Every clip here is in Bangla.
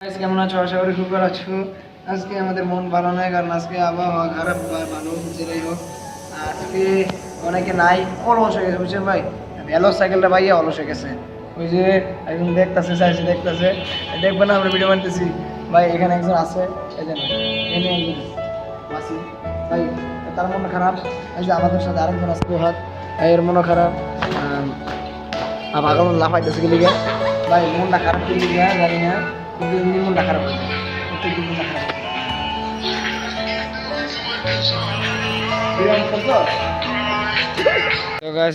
গাইস কেমন আছো? আশা করি খুব ভালো আছো। আজকে আমাদের মন ভালো নয়, কারণ আজকে আবহাওয়া খারাপ বা ভালো যেটাই হোক, আজকে অনেকে নাই, অলস হয়ে গেছে বুঝছেন ভাই। ভ্যালো সাইকেলটা ভাইয়া অলস হয়ে গেছে। ওই যে একজন দেখতেছে, চাইছে দেখতেছে, দেখবে না আমরা ভিডিও বানতেছি ভাই। এখানে একজন আছে, এই যে এনে একজন মাসি ভাই, তার মন খারাপ। এই যে আমাদের সাথে আরেকজন আছে হাত, এর মনও খারাপ। আবার লাফাইতেছে গেলে ভাই, মনটা খারাপ করে জানি না, কিন্তু এমনি মনটা খারাপ হয়ে যায়, প্রত্যেকদিন মনটা খারাপ হয়ে যায়।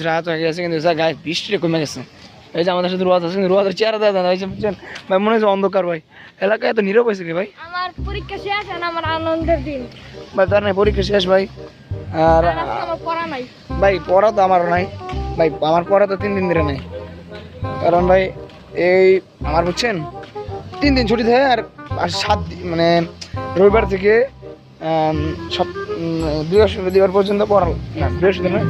রাত হয়ে গেছে কিন্তু গায়ে বৃষ্টিটা কমে গেছে। এই যে আমাদের সাথে রোয়াদ আছে, কিন্তু রোয়াদের চেহারা দেওয়া যায় না, বুঝছেন ভাই। মনে হচ্ছে অন্ধকার ভাই, এলাকায় এত নীরব হয়েছে কি ভাই। আমার পরীক্ষা শেষ, আমার আনন্দের দিন ভাই। তার নাই পরীক্ষা শেষ ভাই, আর আমার পড়া নাই ভাই। পড়া তো আমারও নাই ভাই, আমার পড়া তো 3 দিন ধরে নাই। কারণ ভাই এই আমার বুঝছেন 3 দিন ছুটি থাকে, আর 7 দিন মানে রবিবার থেকে বৃহস্পতিবার পর্যন্ত পড়া না, বৃহস্পতিবার না,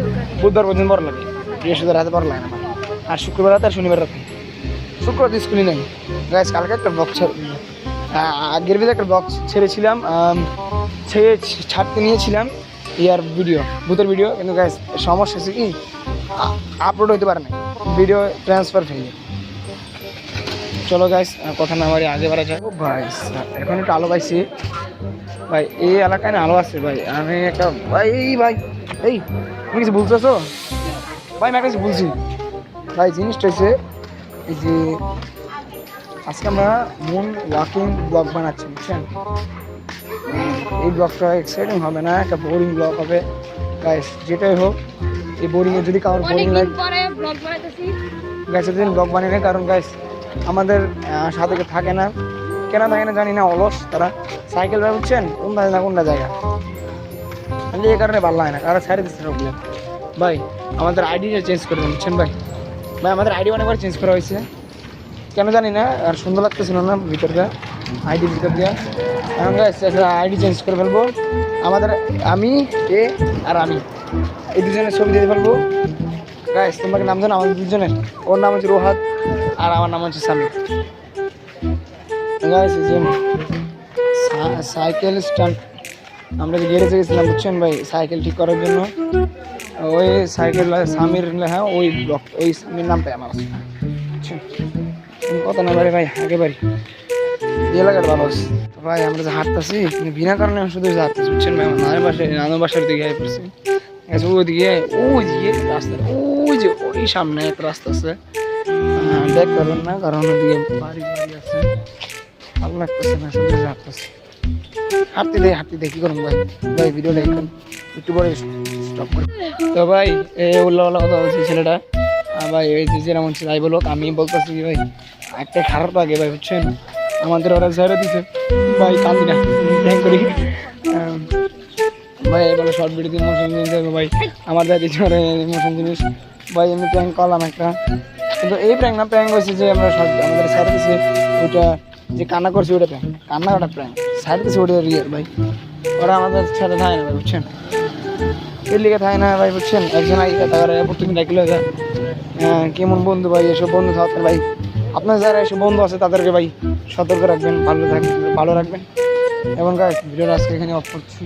বুধবার পর্যন্ত পড়া লাগে। বৃহস্পতিবার রাতে পড়া লাগে না, আর শুক্রবার রাতে আর শনিবার রাতে। শুক্রবার তো স্কুলই নেই গাইস। কালকে একটা বক্স, আগের ভিতরে একটা বক্স ছেড়েছিলাম, ছাড়তে নিয়েছিলাম ইয়ার ভিডিও, ভূতের ভিডিও, কিন্তু গাইস সমস্যা হচ্ছে কি আপলোড হইতে পারে না, ভিডিও ট্রান্সফার হয়ে। চলো গাইস কথা না বাড়ি আগে বাড়া যায়। ভাই এখন একটু আলো পাইছি ভাই, এই এলাকায় না আলো আছে ভাই। আমি একটা ভাই এই তুমি কিছু বলতেছো ভাই? আমি কিছু বলছি ভাই। জিনিসটা হচ্ছে এই যে আজকে আমরা মুন ওয়াকিং ব্লগ বানাচ্ছি বুঝছেন। এই ব্লগটা এক্সাইটিং হবে না, একটা বোরিং ব্লগ হবে গাইস। যেটাই হোক, এই বোরিংয়ে যদি কারোর বোরিং লাগে গাইস, দিন ব্লগ বানিয়ে নেয়। কারণ গাইস আমাদের সাথে থাকে না, কেন থাকে না জানি না, অলস তারা। সাইকেল ভাই বুঝছেন কোনটা জায়গা, এই কারণে ভালো হয় না, কারণ সাইড দিচ্ছে ভাই। আমাদের আইডিটা চেঞ্জ করে দেন বুঝছেন ভাই। ভাই আমাদের আইডি অনেকবার চেঞ্জ করা হয়েছে, কেন জানি না, আর সুন্দর লাগতেছিল না ভিতরটা, আইডির ভিতর দিয়ে। এখন গাইস আইডি চেঞ্জ করে ফেলবো। আমাদের আমি আর আমি এই দুজনের ছবি দিয়ে ফেলবো গাইস। তোমাকে নাম জানো আমাদের দুজনের? ওর নাম হচ্ছে রোহাত, আর আমার নাম হচ্ছে সামি গাইস। সাইকেল স্ট্যান্ড আমরা যে গ্যারেজে গেছিলাম বুঝছেন ভাই, সাইকেল ঠিক করার জন্য। ওই সাইকেল সামির, হ্যাঁ ওই ব্লক, ওই সামির নামটাই আমার বুঝছেন। কথা না বাড়ি ভাই, আগে বাড়ি এলাকার ভালো আছে ভাই। আমরা যে হাঁটতেছি বিনা কারণে শুধু হাঁটতেছি বুঝছেন ভাই। আমার নানুর বাসার দিকে আয় পড়ছি, ওইদিকে রাস্তা, ওই যে ওই সামনে একটা রাস্তা আছে, দেখতে পারবেন না, কারণ ওইদিকে বাড়ি আছে। ভালো লাগতেছে না, শুধু হাঁটতেছি। হাঁটতে দেয় কি করুন ভাই। ভিডিওটা একটু পরে স্টপ করে। তো ভাই এই উল্লাপাল্লা কথা বলছি ছেলেটা ভাই, এই যে যেরকম যাই বলো, আমি বলতেছি কি ভাই, একটা খারাপ লাগে ভাই বুঝছেন। আমাদের ওরা ছেড়ে দিছে ভাই, কান্দি না প্র্যাঙ্ক করি ভাই। এবার শর্ট ভিডিওতে ইমোশন জিনিস দেবো ভাই, আমার দায় দিচ্ছে ইমোশন জিনিস ভাই। এমনি প্র্যাঙ্ক করলাম একটা, কিন্তু এই প্র্যাঙ্ক না, প্র্যাঙ্ক হয়েছে যে আমরা আমাদের ছেড়ে দিছে ওইটা, যে কান্না করছি ওটা প্র্যাঙ্ক, কান্না ওটা প্র্যাঙ্ক, ছেড়ে দিছে ওটা রিয়েল ভাই। ওরা আমাদের সাথে থাকে না ভাই বুঝছেন, এর লিগে থাকে না ভাই বুঝছেন। একজন তুমি ডাকলে কেমন বন্ধু ভাই, এসব বন্ধু থাকতেন ভাই। আপনার যারা এসব বন্ধু আছে তাদেরকে ভাই সতর্ক রাখবেন, ভালো রাখবেন। এবং গাইস ভিডিওটা আজকে এখানে অফ করছি।